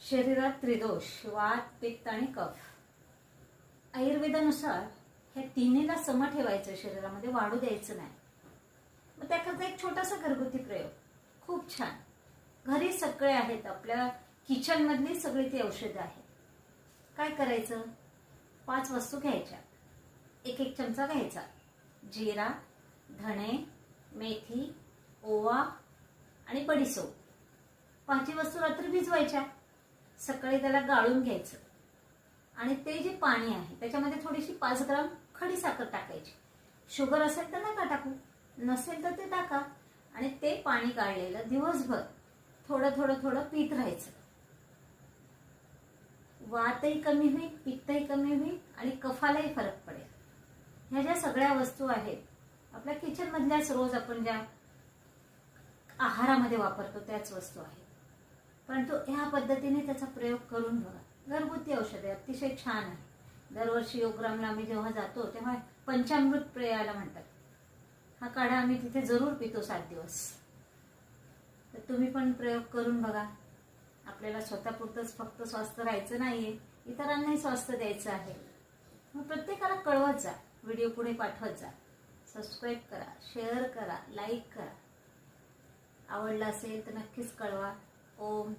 शरीरात त्रिदोष वात पित्त आणि कफ। आयुर्वेदानुसार हे तिन्हीला सम ठेवायचं, शरीरामध्ये वाढू द्यायचं नाही। मग त्याकरता एक छोटासा घरगुती प्रयोग, खूप छान, घरी सगळे आहेत, आपल्या किचन मधली सगळी ती औषधं आहेत। काय करायचं, 5 वस्तू घ्यायच्या, एक चमचा घ्यायचा जिरा, धणे, मेथी, ओवा आणि बडीशेप। 5 वस्तू रात्री भिजवायच्या, सकाळी त्याला गाळून घ्यायचं आणि ते जे पाणी आहे त्याच्यामध्ये थोडीशी 5 ग्राम खडी साखर टाकायची। शुगर असेल तर नका टाकू, नसेल तर ते टाका आणि ते पाणी गाळलेलं दिवसभर थोडं थोडं थोडं पीत राहायचं। वातही कमी होईल, पित्तही कमी होईल आणि कफालाही फरक पडेल। ह्या ज्या सगळ्या वस्तू आहेत आपल्या किचन मधल्याच, रोज आपण ज्या आहारामध्ये वापरतो त्याच वस्तू आहेत, परंतु ह्या पद्धतीने त्याचा प्रयोग करून बघा। घरगुती औषधे अतिशय छान आहे। दरवर्षी योगग्रामला आम्ही जेव्हा जातो तेव्हा पंचामृत प्यायला म्हणतात, हा काढा आम्ही तिथे जरूर पितो 7 दिवस। तर तुम्ही पण प्रयोग करून बघा। आपल्याला स्वतःपुरतंच फक्त स्वस्थ राहायचं नाहीये, इतरांनाही स्वास्थ्य द्यायचं आहे। मग प्रत्येकाला कळवत जा, व्हिडिओ पुढे पाठवत जा, सबस्क्राईब करा, शेअर करा, लाईक करा। आवडला असेल तर नक्कीच कळवा। ओम